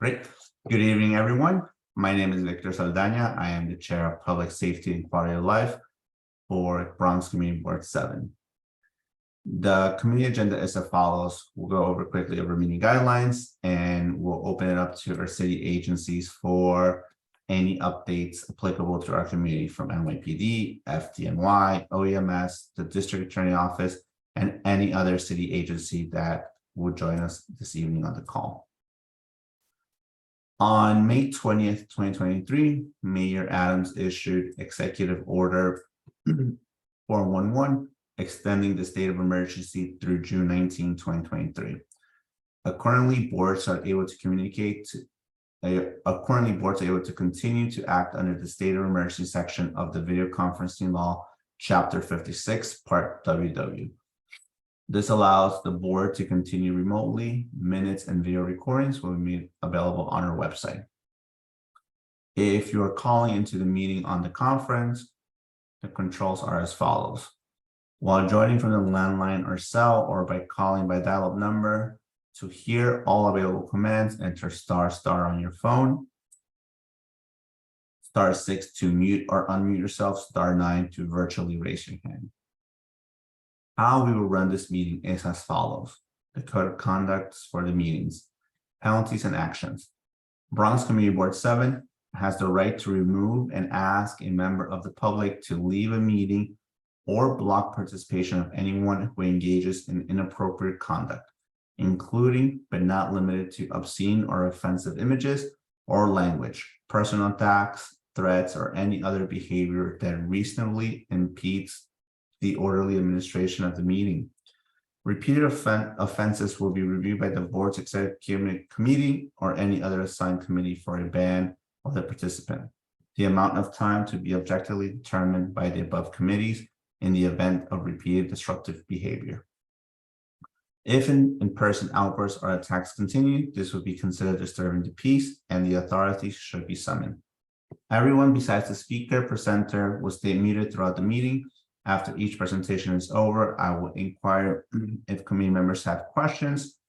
Great. Good evening, everyone. My name is Victor Saldana. I am the Chair of Public Safety and Quality of Life for Bronx Community Board 7. The committee agenda is as follows. We'll go over quickly over meeting guidelines, and we'll open it up to our city agencies for any updates applicable to our community from NYPD, FDNY, OEMS, the District Attorney Office, and any other city agency that would join us this evening on the call. On May 20th, 2023, Mayor Adams issued Executive Order 411, extending the state of emergency through June 19, 2023. Accordingly, boards are able to continue to act under the state of emergency section of the Video Conferencing Law, Chapter 56, Part WW. This allows the board to continue remotely. Minutes and video recordings will be made available on our website. If you are calling into the meeting on the conference, the controls are as follows. While joining from the landline or cell or by calling by dial-up number, to hear all available commands, enter ** on your phone, *6 to mute or unmute yourself, *9 to virtually raise your hand. How we will run this meeting is as follows. The code of conduct for the meetings, penalties and actions. Bronx Community Board 7 has the right to remove and ask a member of the public to leave a meeting or block participation of anyone who engages in inappropriate conduct, including but not limited to obscene or offensive images or language, personal attacks, threats, or any other behavior that reasonably impedes the orderly administration of the meeting. Repeated offenses will be reviewed by the board's executive committee or any other assigned committee for a ban of the participant. The amount of time to be objectively determined by the above committees in the event of repeated disruptive behavior. If in-person outbursts or attacks continue, this would be considered disturbing the peace and the authorities should be summoned. Everyone besides the speaker presenter will stay muted throughout the meeting. After each presentation is over, I will inquire if committee members have questions.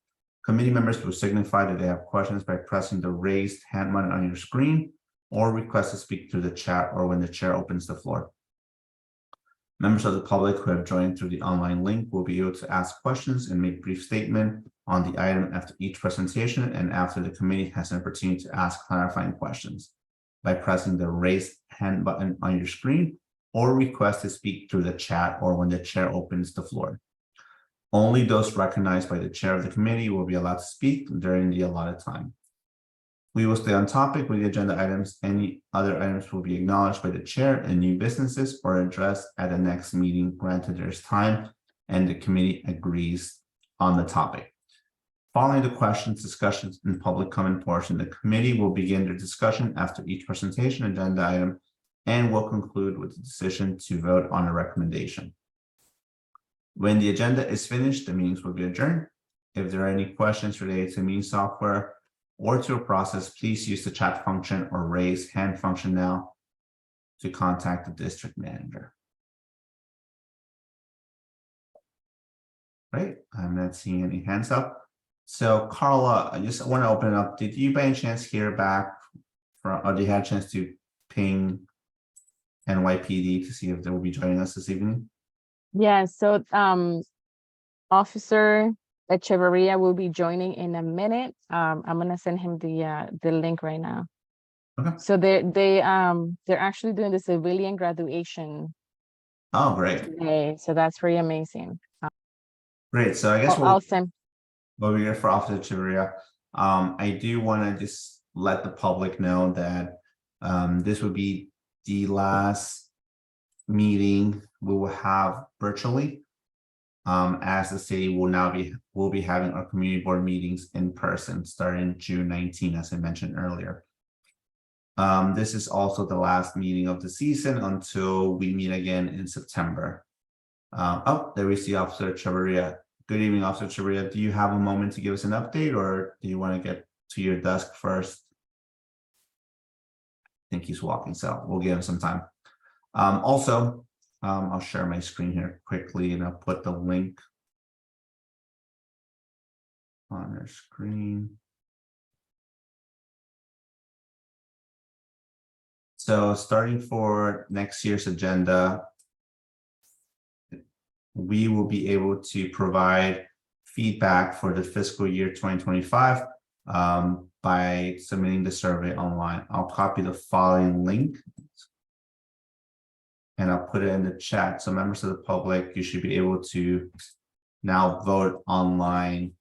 Committee members will signify that they have questions by pressing the raised hand button on your screen or request to speak through the chat or when the chair opens the floor. Members of the public who have joined through the online link will be able to ask questions and make brief statement on the item after each presentation and after the committee has an opportunity to ask clarifying questions by pressing the raised hand button on your screen or request to speak through the chat or when the chair opens the floor. Only those recognized by the chair of the committee will be allowed to speak during the allotted time. We will stay on topic with the agenda items. Any other items will be acknowledged by the chair and new businesses or addressed at the next meeting, granted there's time and the committee agrees on the topic. Following the questions, discussions, and public comment portion, the committee will begin their discussion after each presentation agenda item and will conclude with the decision to vote on a recommendation. When the agenda is finished, the meetings will be adjourned. If there are any questions related to meeting software or to a process, please use the chat function or raise hand function now to contact the district manager. Right, I'm not seeing any hands up. So Carla, I just want to open it up. Did you by any chance hear back from, or did you have a chance to ping NYPD to see if they will be joining us this evening? Yeah, so Officer Echeverria will be joining in a minute. I'm gonna send him the link right now. Okay. So they're actually doing the civilian graduation. Oh, great. Today, so that's pretty amazing. Great. So I guess I'll send. We'll be here for Officer Echeverria. I do want to just let the public know that this would be the last meeting we will have virtually, as the city will be having our community board meetings in person starting June 19, as I mentioned earlier. This is also the last meeting of the season until we meet again in September. Oh, there we see Officer Echeverria. Good evening, Officer Echeverria. Do you have a moment to give us an update, or do you want to get to your desk first? I think he's walking, so we'll give him some time. Also, I'll share my screen here quickly and I'll put the link on our screen. So starting for next year's agenda, we will be able to provide feedback for the fiscal year 2025 by submitting the survey online. I'll copy the following link and I'll put it in the chat. So members of the public, you should be able to now vote online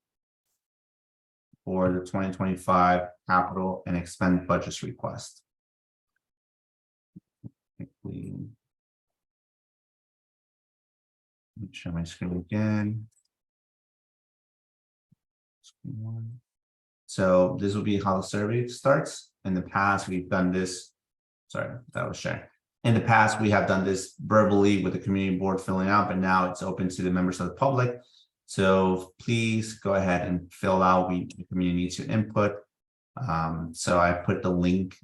for the 2025 capital and expend budgets request. Let me share my screen again. So this will be how the survey starts. In the past, we've done this. Sorry, that was shared. In the past, we have done this verbally with the community board filling out, but now it's open to the members of the public. So please go ahead and fill out. The community needs your input. So I put the link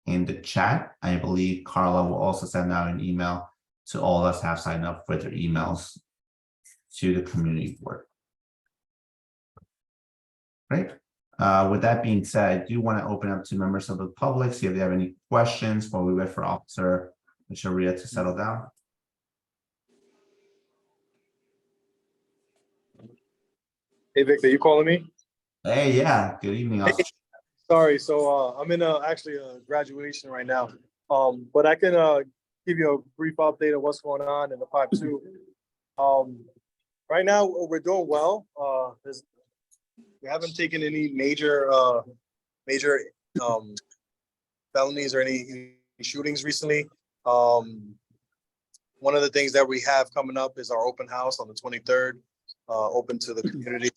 in the chat. I believe Carla will also send out an email to all of us have signed up with their emails to the community board. Right. With that being said, I do want to open up to members of the public, see if they have any questions while we wait for Officer Sharia to settle down. Hey, Victor, you calling me? Hey, yeah. Good evening, Officer. Sorry, so I'm in actually a graduation right now. But I can give you a brief update of what's going on in the 5-2. Right now we're doing well. We haven't taken any major felonies or any shootings recently. One of the things that we have coming up is our open house on the 23rd, open to the community.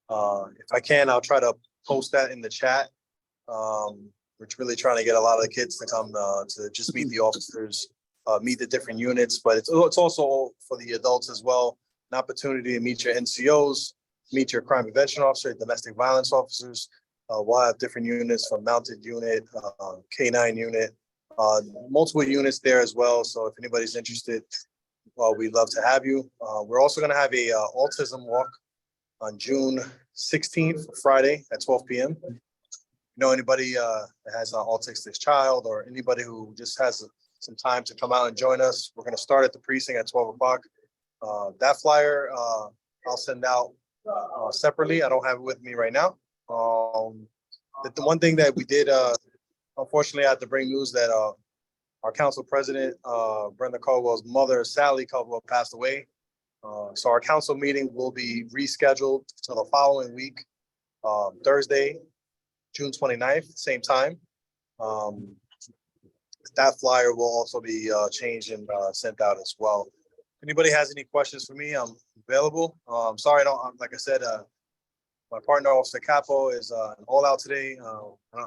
If I can, I'll try to post that in the chat. We're really trying to get a lot of the kids to come to just meet the officers, meet the different units, but it's also for the adults as well, an opportunity to meet your NCOs, meet your crime prevention officer, domestic violence officers. We'll have different units from mounted unit, K9 unit, multiple units there as well. So if anybody's interested, we'd love to have you. We're also going to have a autism walk on June 16th, Friday at 12 p.m. You know, anybody that has an autistic child or anybody who just has some time to come out and join us, we're going to start at the precinct at 12 o'clock. That flyer I'll send out separately. I don't have it with me right now. The one thing that we did, unfortunately, I had to bring news that our council president, Brenda Caldwell's mother, Sally Caldwell, passed away. So our council meeting will be rescheduled to the following week, Thursday, June 29th, same time. That flyer will also be changed and sent out as well. If anybody has any questions for me, I'm available. Sorry, I don't, like I said, my partner, Officer Capo, is all out today.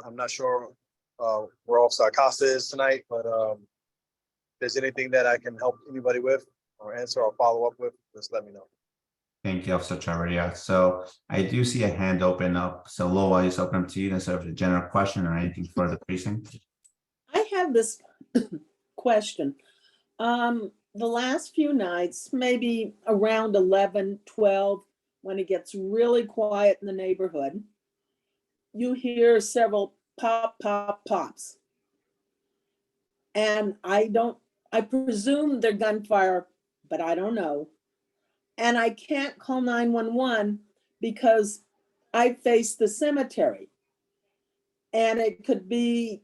I'm not sure where Officer Acosta is tonight, but if there's anything that I can help anybody with or answer or follow up with, just let me know. Thank you, Officer Chavarria. So I do see a hand open up. So Loa, it's open up to you to serve the general question or anything for the precinct. I have this question. The last few nights, maybe around 11, 12, when it gets really quiet in the neighborhood, you hear several pops. And I presume they're gunfire, but I don't know. And I can't call 911 because I face the cemetery. And it could be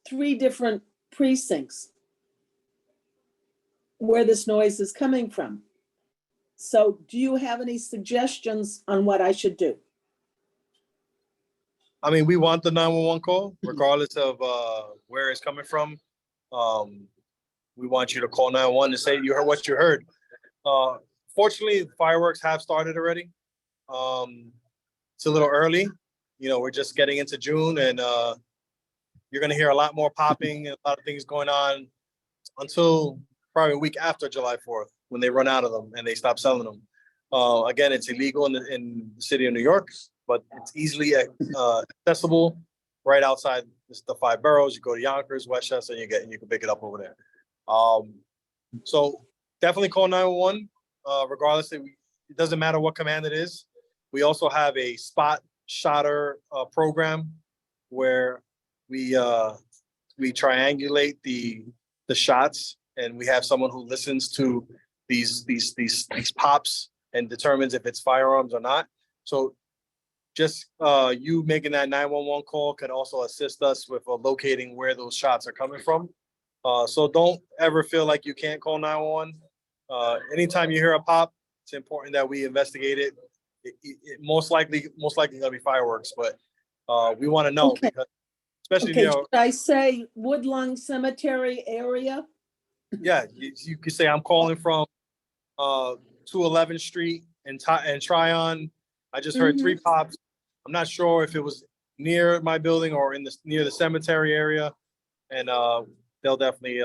3 different precincts where this noise is coming from. So do you have any suggestions on what I should do? I mean, we want the 911 call, regardless of where it's coming from. We want you to call 911 and say you heard what you heard. Fortunately, fireworks have started already. It's a little early. You know, we're just getting into June, and you're going to hear a lot more popping and a lot of things going on until probably a week after July 4th, when they run out of them and they stop selling them. Again, it's illegal in the city of New York, but it's easily accessible right outside the 5 boroughs. You go to Yonkers, Westchester, and you can pick it up over there. So definitely call 911. Regardless, it doesn't matter what command it is. We also have a spot shotter program where we triangulate the shots, and we have someone who listens to these pops and determines if it's firearms or not. So just you making that 911 call could also assist us with locating where those shots are coming from. So don't ever feel like you can't call 911. Anytime you hear a pop, it's important that we investigate it. It most likely gonna be fireworks, but we want to know, Okay. because especially Okay, should I say Woodlawn Cemetery area? yeah, you could say I'm calling from 211th Street and Tryon. I just heard 3 pops. I'm not sure if it was near my building or near the cemetery area, and they'll definitely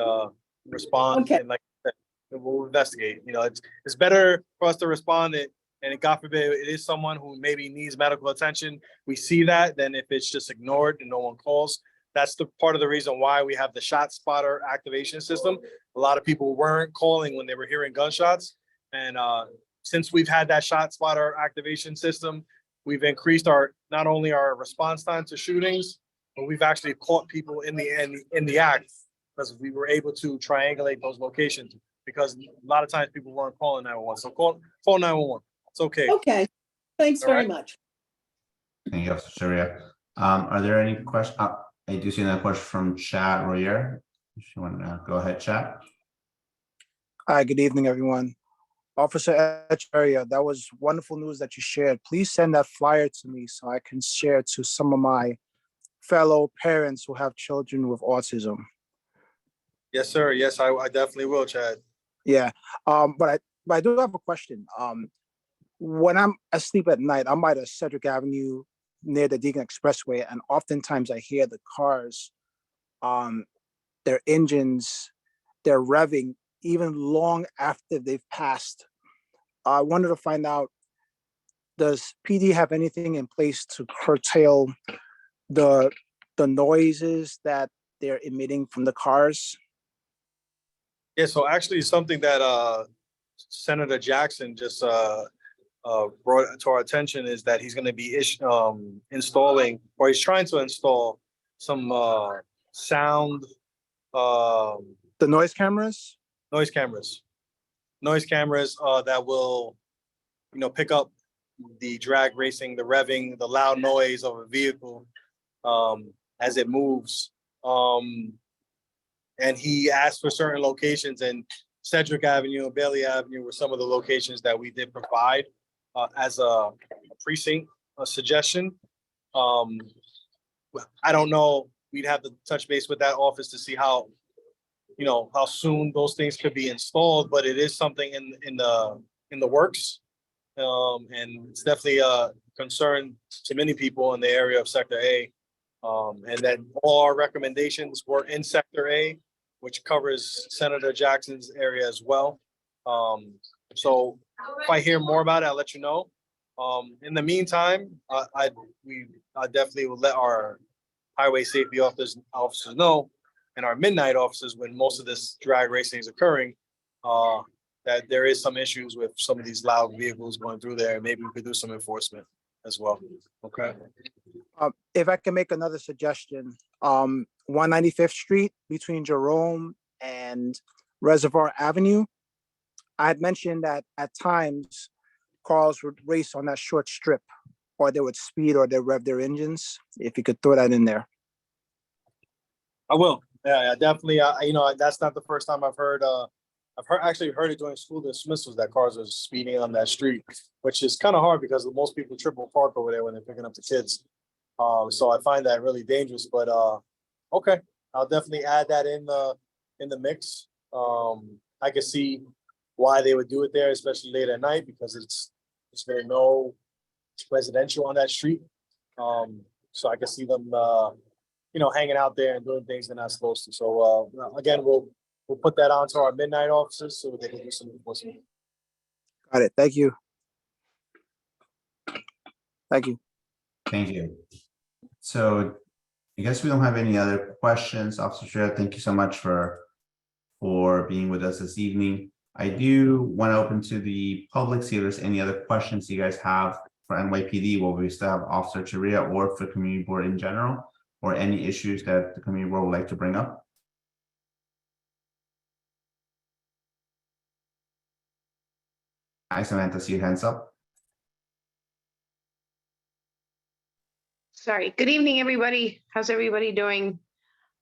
respond. Okay. And like I said, we'll investigate. You know, it's better for us to respond and God forbid it is someone who maybe needs medical attention. We see that, than if it's just ignored and no one calls. That's the part of the reason why we have the shot spotter activation system. A lot of people weren't calling when they were hearing gunshots. And since we've had that shot spotter activation system, we've increased not only our response time to shootings, but we've actually caught people in the act, because we were able to triangulate those locations, because a lot of times people weren't calling 911. So call 911. It's okay. Okay, thanks All very right. much. Thank you, Officer Sharia. Are there any questions? I do see another question from Chad Royer. If you want to go ahead, Chad. Hi, good evening, everyone. Officer Echeria, that was wonderful news that you shared. Please send that flyer to me so I can share it to some of my fellow parents who have children with autism. Yes, sir. Yes, I definitely will, Chad. Yeah, but I do have a question. When I'm asleep at night, I'm by the Cedric Avenue near the Deegan Expressway, and oftentimes I hear the cars, their engines, they're revving even long after they've passed. I wanted to find out, does PD have anything in place to curtail the noises that they're emitting from the cars? Yeah, so actually something that Senator Jackson just brought to our attention is that he's going to be installing, or he's trying to install some sound The noise cameras? noise cameras that will, pick up the drag racing, the revving, the loud noise of a vehicle as it moves. And he asked for certain locations, and Cedric Avenue and Bailey Avenue were some of the locations that we did provide as a precinct suggestion. I don't know. We'd have to touch base with that office to see how soon those things could be installed, but it is something in the works. And it's definitely a concern to many people in the area of Sector A. And then all our recommendations were in Sector A, which covers Senator Jackson's area as well. So if I hear more about it, I'll let you know. In the meantime, I definitely will let our highway safety officers know, and our midnight officers, when most of this drag racing is occurring, that there is some issues with some of these loud vehicles going through there. Maybe we could do some enforcement as well. Okay. If I can make another suggestion, 195th Street between Jerome and Reservoir Avenue, I had mentioned that at times cars would race on that short strip, or they would speed, or they rev their engines. If you could throw that in there. I will. Yeah, definitely. That's not the first time I've heard. I've actually heard it during school dismissals that cars are speeding on that street, which is kind of hard because most people triple park over there when they're picking up the kids. So I find that really dangerous. But okay, I'll definitely add that in the mix. I can see why they would do it there, especially late at night, because it's really no residential on that street. So I can see them, hanging out there and doing things they're not supposed to. So again, we'll put that onto our midnight officers so they can do some enforcement. Got it. Thank you. Thank you. Thank you. So I guess we don't have any other questions. Officer Shreya, thank you so much for being with us this evening. I do want to open to the public, see if there's any other questions you guys have for NYPD. Will we still have Officer Sharia or for community board in general? or any issues that the community board would like to bring up? I, Samantha, see your hands up. Sorry. Good evening, everybody. How's everybody doing?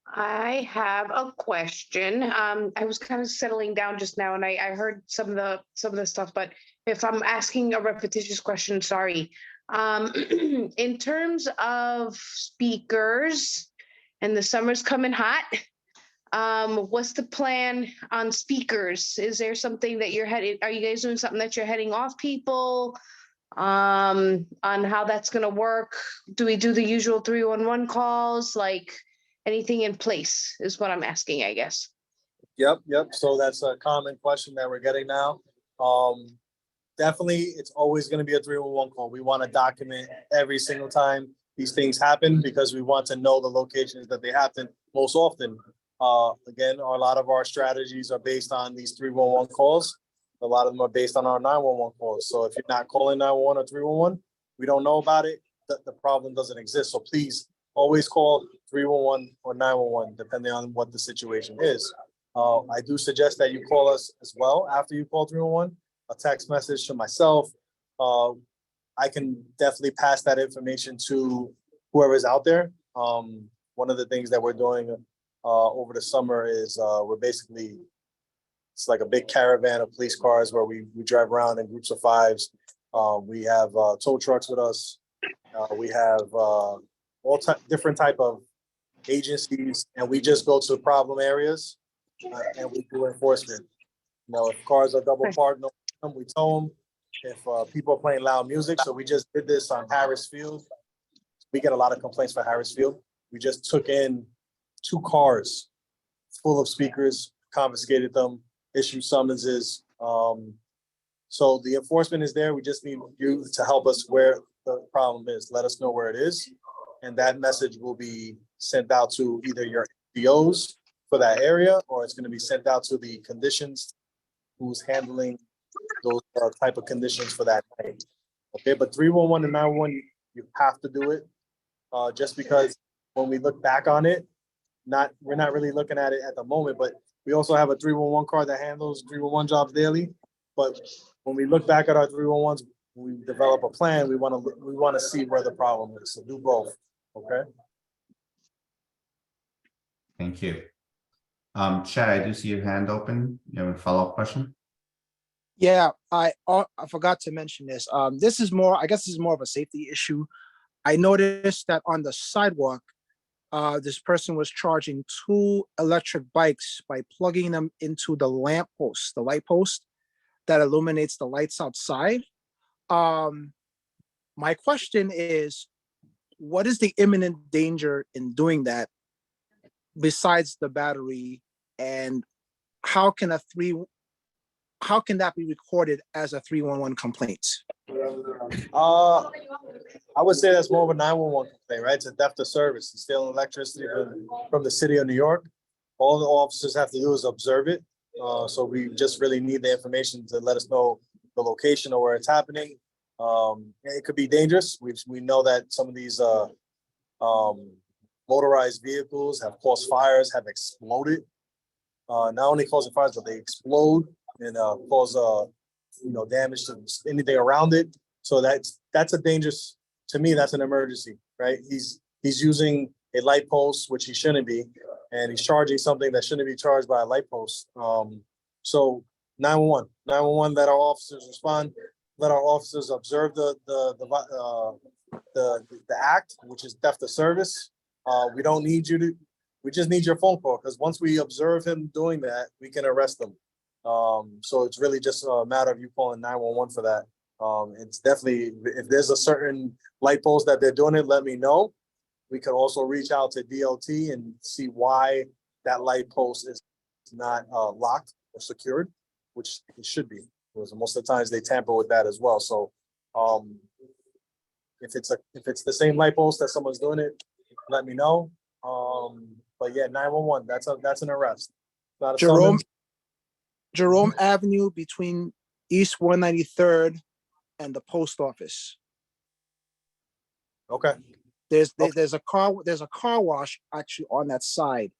I have a question. I was kind of settling down just now and I heard some of the stuff, but if I'm asking a repetitious question, sorry. In terms of speakers and the summer's coming hot, what's the plan on speakers? Is there something that you're heading, are you guys doing something that you're heading off people? On how that's gonna work? Do we do the usual 311 calls? Like anything in place is what I'm asking, I guess. Yep. So that's a common question that we're getting now. Definitely, it's always going to be a 311 call. We want to document every single time these things happen because we want to know the locations that they happen most often. Again, a lot of our strategies are based on these 311 calls. A lot of them are based on our 911 calls. So if you're not calling 911 or 311, we don't know about it. The problem doesn't exist. So please always call 311 or 911, depending on what the situation is. I do suggest that you call us as well after you call 311, a text message to myself. I can definitely pass that information to whoever's out there. One of the things that we're doing over the summer is we're basically, it's like a big caravan of police cars where we drive around in groups of 5s. We have tow trucks with us. We have different type of agencies, and we just go to problem areas and we do enforcement. You know, if cars are double parked, we tow them. If people are playing loud music, so we just did this on Harris Field. We get a lot of complaints for Harris Field. We just took in 2 cars full of speakers, confiscated them, issued summonses. So the enforcement is there. We just need you to help us where the problem is. Let us know where it is. And that message will be sent out to either your DOs for that area, or it's going to be sent out to the conditions who's handling those type of conditions for that night. Okay, but 311 and 911, you have to do it just because when we look back on it, we're not really looking at it at the moment, but we also have a 311 car that handles 311 jobs daily. But when we look back at our 311s, we develop a plan. We want to see where the problem is. So do both. Okay. Thank you. Chad, I do see your hand open. You have a follow-up question? Yeah, I forgot to mention this. This is more, I guess this is more of a safety issue. I noticed that on the sidewalk, this person was charging 2 electric bikes by plugging them into the lamp post, the light post that illuminates the lights outside. My question is, what is the imminent danger in doing that besides the battery, and how can that be recorded as a 311 complaint? I would say that's more of a 911 complaint, right? It's a theft of service. It's stealing electricity from the city of New York. All the officers have to do is observe it. So we just really need the information to let us know the location or where it's happening. It could be dangerous. We know that some of these motorized vehicles have caused fires, have exploded. Not only causing fires, but they explode and cause damage to anything around it. So that's a dangerous, to me, that's an emergency, right? He's using a light post, which he shouldn't be, and he's charging something that shouldn't be charged by a light post. So 911, let our officers respond, let our officers observe the act, which is theft of service. We don't need you to, we just need your phone call, because once we observe him doing that, we can arrest him. So it's really just a matter of you calling 911 for that. It's definitely, if there's a certain light post that they're doing it, let me know. We could also reach out to DLT and see why that light post is not locked or secured, which it should be, because most of the times they tamper with that as well. So if it's the same light post that someone's doing it, let me know. But yeah, 911, that's an arrest. Not a summons. Jerome Avenue between East 193rd and the post office. Okay. Okay. there's a car wash actually on that side.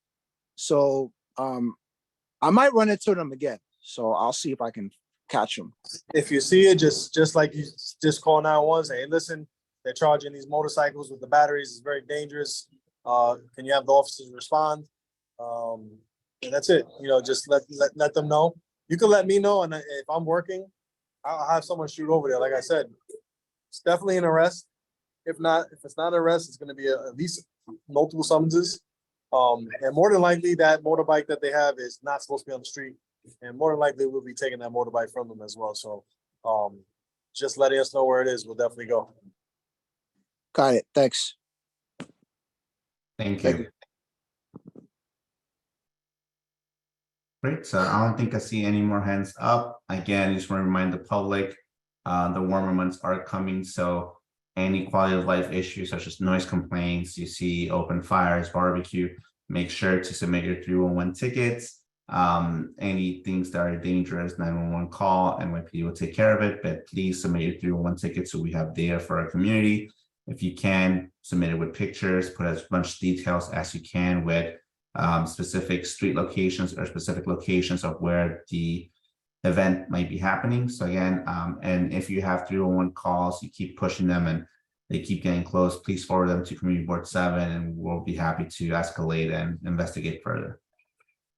So I might run into them again. So I'll see if I can catch them. If you see it, just like you just call 911, say, hey, listen, they're charging these motorcycles with the batteries. It's very dangerous. Can you have the officers respond? And that's it. You know, just let them know. You can let me know, and if I'm working, I'll have someone shoot over there. Like I said, it's definitely an arrest. If it's not an arrest, it's going to be at least multiple summonses. And more than likely, that motorbike that they have is not supposed to be on the street, and more than likely, we'll be taking that motorbike from them as well. So, just letting us know where it is, we'll definitely go. Got it. Thanks. Thank Thank you. Great, so I don't think I see any more hands up. Again, I just want to remind the public, the warmer months are coming, so any quality of life issues such as noise complaints, you see open fires, barbecue, make sure to submit your 311 tickets. Any things that are dangerous, 911 call, NYPD will take care of it, but please submit your 311 tickets so we have data for our community. If you can, submit it with pictures, put as much details as you can with specific street locations or specific locations of where the event might be happening. So again, and if you have 311 calls, you keep pushing them and they keep getting close, please forward them to Community Board 7 and we'll be happy to escalate and investigate further.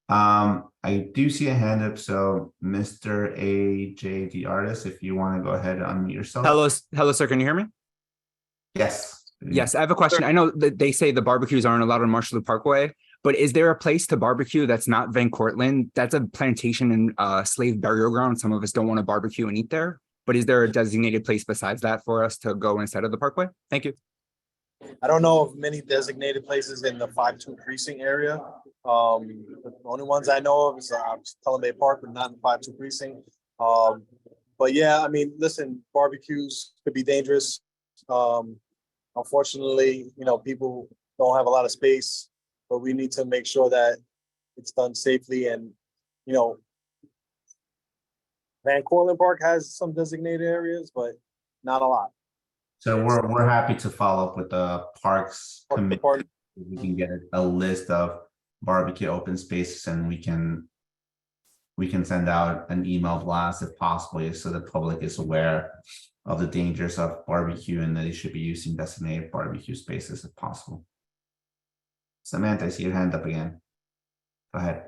I do see a hand up, so Mr. AJ, the artist, if you want to go ahead and unmute yourself. Hello, sir. Can you hear me? Yes. Yes, I have a question. I know that they say the barbecues aren't allowed on Marshall Loop Parkway, but is there a place to barbecue that's not Van Cortlandt? That's a plantation and slave burial ground. Some of us don't want to barbecue and eat there, but is there a designated place besides that for us to go instead of the Parkway? Thank you. I don't know of many designated places in the 5-2 precinct area. The only ones I know of is Pelham Bay Park, but not in the 5-2 precinct. But yeah, I mean, listen, barbecues could be dangerous. Unfortunately, you know, people don't have a lot of space, but we need to make sure that it's done safely. And, you know, Van Cortlandt Park has some designated areas, but not a lot. So we're happy to follow up with the Parks Committee. Park- We can get a list of barbecue open spaces and we can send out an email blast if possible, so the public is aware of the dangers of barbecue and that they should be using designated barbecue spaces if possible. Samantha, I see your hand up again. Go ahead.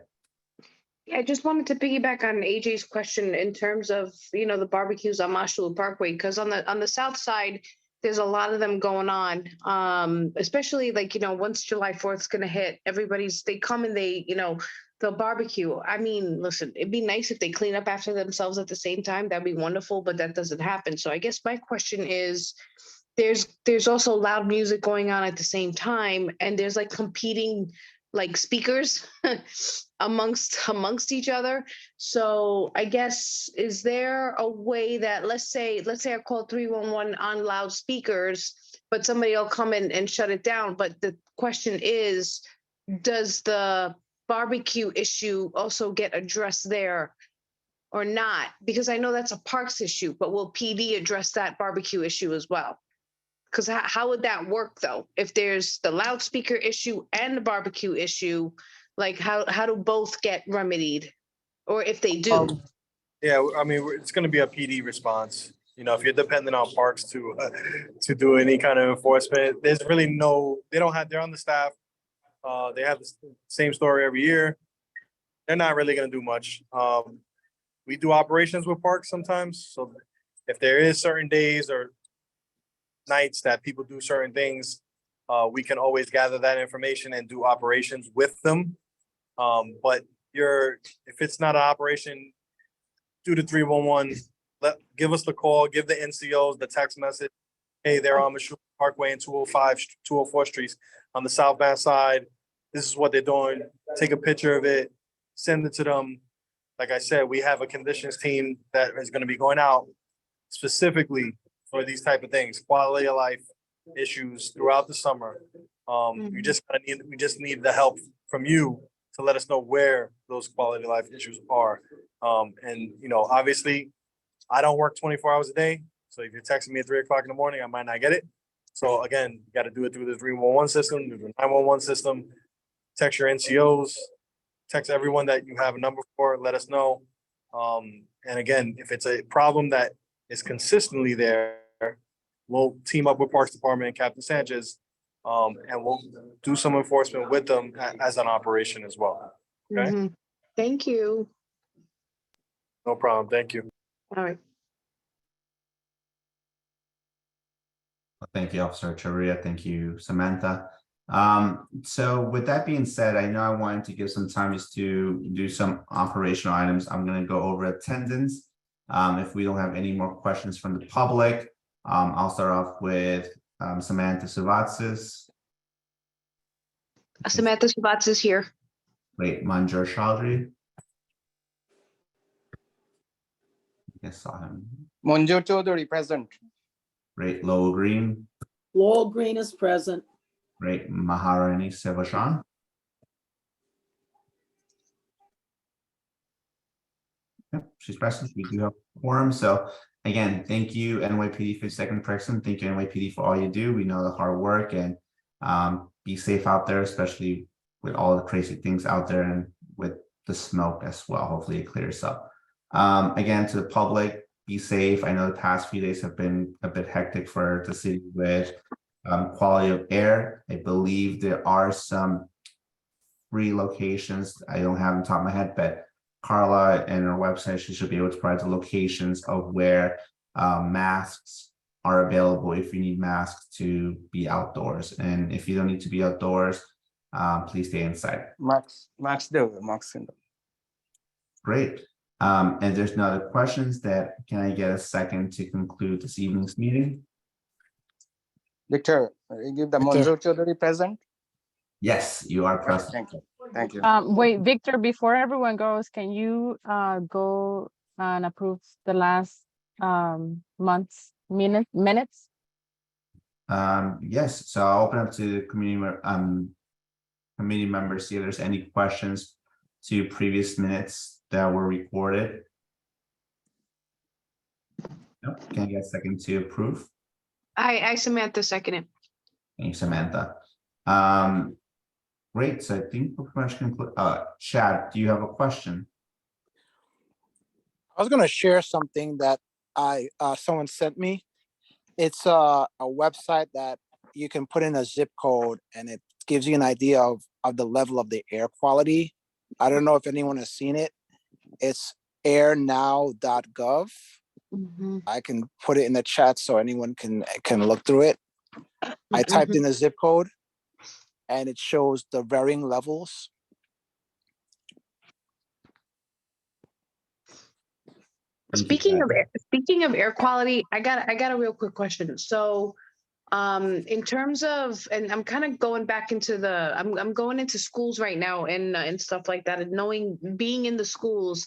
Yeah, I just wanted to piggyback on AJ's question in terms of, you know, the barbecues on Marshall Loop Parkway, because on the south side, there's a lot of them going on. Especially like, you know, once July 4th is gonna hit, they come and they, you know, they'll barbecue. I mean, listen, it'd be nice if they clean up after themselves at the same time. That'd be wonderful, but that doesn't happen. So I guess my question is, there's also loud music going on at the same time, and there's like competing like speakers amongst each other. So I guess, is there a way that, let's say I call 311 on loudspeakers, but somebody will come in and shut it down. But the question is, does the barbecue issue also get addressed there or not? Because I know that's a parks issue, but will PD address that barbecue issue as well? Because how would that work though? If there's the loudspeaker issue and the barbecue issue, like how do both get remedied? Or if they do? Yeah, I mean, it's going to be a PD response. You know, if you're dependent on parks to do any kind of enforcement, there's really they're on the staff. They have the same story every year. They're not really going to do much. We do operations with parks sometimes. So if there is certain days or nights that people do certain things, we can always gather that information and do operations with them. But if it's not an operation, do the 311, give us the call, give the NCOs the text message. Hey, they're on Marshall Parkway and 205, 204 streets on the southbound side. This is what they're doing. Take a picture of it, send it to them. Like I said, we have a conditions team that is going to be going out specifically for these type of things, quality of life issues throughout the summer. We just need the help from you to let us know where those quality of life issues are. And you know, obviously, I don't work 24 hours a day. So if you're texting me at 3 o'clock in the morning, I might not get it. So again, you got to do it through the 311 system, through the 911 system. Text your NCOs, text everyone that you have a number for, let us know. And again, if it's a problem that is consistently there, we'll team up with Parks Department and Captain Sanchez, and we'll do some enforcement with them as an operation as well. Okay. Mhm. Thank you. No problem. Thank you. All right. Thank you, Officer Chavarria. Thank you, Samantha. So with that being said, I know I wanted to give some time just to do some operational items. I'm going to go over attendance. If we don't have any more questions from the public, I'll start off with Samantha Savatsis. Samantha Shabbatz is here. Great, Manjur Chaudhry. I saw him. Manjur Chaudhary present. Great, Lowell Green. Lowell Green is present. Great, Maharani Sevashan. Yep, she's present. We do have a quorum. So again, thank you NYPD for second person. Thank you NYPD for all you do. We know the hard work, and be safe out there, especially with all the crazy things out there and with the smoke as well. Hopefully it clears up. Again, to the public, be safe. I know the past few days have been a bit hectic for the city with quality of air. I believe there are some free locations. I don't have them top of my head, but Carla and her website, she should be able to provide the locations of where masks are available if you need masks to be outdoors. And if you don't need to be outdoors, please stay inside. Max in the. Great. And there's no other questions. That can I get a second to conclude this evening's meeting? Victor, you give the Victor. Manjur Chaudhary present. Yes, you are present. Thank you. Thank you. Wait, Victor, before everyone goes, can you go and approve the last month's minutes? Yes, so I'll open up to committee members, see if there's any questions to previous minutes that were recorded. Nope. Can I get a second to approve? I Samantha seconded. Thank you, Samantha. Great, so I think we're pretty much conclude. Chad, do you have a question? I was gonna share something that someone sent me. It's a website that you can put in a zip code and it gives you an idea of the level of the air quality. I don't know if anyone has seen it. It's airnow.gov. Mhm. I can put it in the chat so anyone can look through it. I typed in a zip code and it shows the varying levels. Speaking of air quality, I got a real quick question. So in terms of, and I'm kind of going back into I'm going into schools right now and stuff like that, and being in the schools,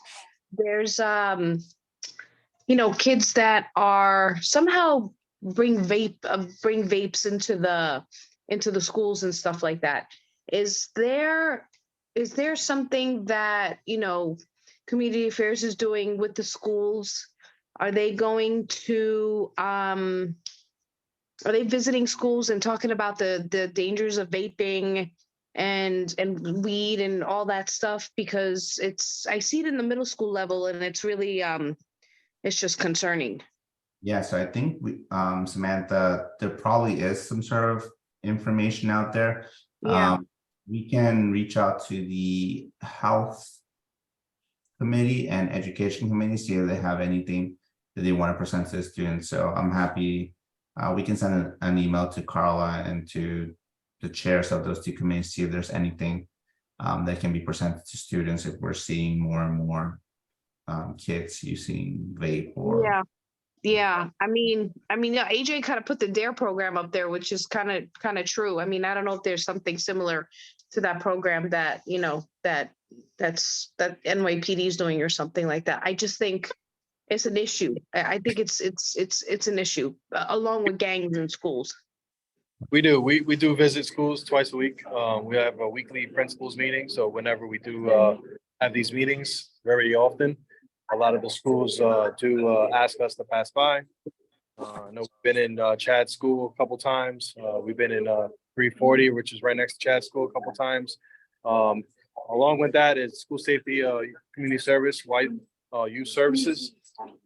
there's kids that are somehow bring vapes into the schools and stuff like that. Is there something that Community Affairs is doing with the schools? Are they going to are they visiting schools and talking about the dangers of vaping and weed and all that stuff? Because I see it in the middle school level, and it's really it's just concerning. Yeah, so I think we, Samantha, there probably is some sort of information out there. Yeah. We can reach out to the health committee and education committee, see if they have anything that they want to present to the students. So I'm happy. We can send an email to Carla and to the chairs of those two committees, see if there's anything that can be presented to students if we're seeing more and more kids using vape or. Yeah. I mean, yeah, AJ kind of put the DARE program up there, which is kind of true. I mean, I don't know if there's something similar to that program that, that NYPD is doing or something like that. I just think it's an issue. I think it's an issue along with gangs in schools. We do. We do visit schools twice a week. We have a weekly principals meeting. So whenever we do have these meetings, very often, a lot of the schools do ask us to pass by. I know we've been in Chad School a couple times. We've been in 340, which is right next to Chad School, a couple times. Along with that is school safety, community service, youth services.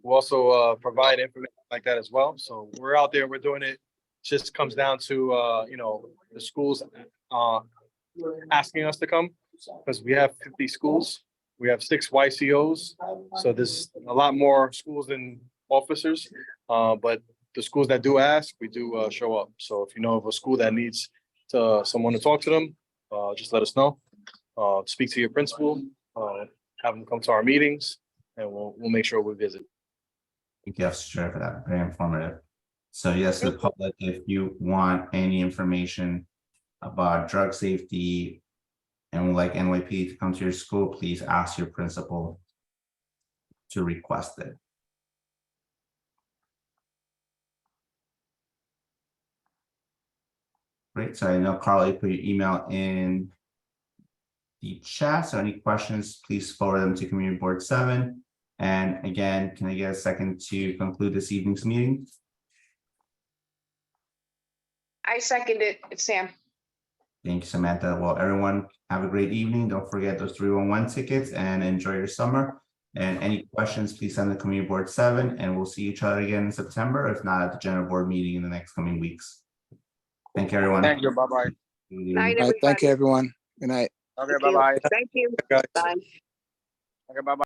We also provide information like that as well. So we're out there, we're doing it. Just comes down to the schools asking us to come, because we have 50 schools. We have 6 YCOs. So there's a lot more schools than officers. But the schools that do ask, we do show up. So if you know of a school that needs someone to talk to them, just let us know. Speak to your principal, have them come to our meetings, and we'll make sure we visit. Thank you, Officer, for that. Very informative. So yes, the public, if you want any information about drug safety and would like NYPD to come to your school, please ask your principal to request it. Great. So I know Carly put your email in the chat. So any questions, please forward them to Community Board 7. And again, can I get a second to conclude this evening's meeting? I second it. It's Sam. Thank you, Samantha. Well, everyone, have a great evening. Don't forget those 311 tickets and enjoy your summer. And any questions, please send the Community Board 7, and we'll see each other again in September, if not at the general board meeting in the next coming weeks. Thank you, everyone. Thank you. Bye-bye. Night, All right, thank you, everybody. everyone. Good night. Okay, Thank you. bye-bye. Thank you. Guys. Bye. Okay, bye-bye.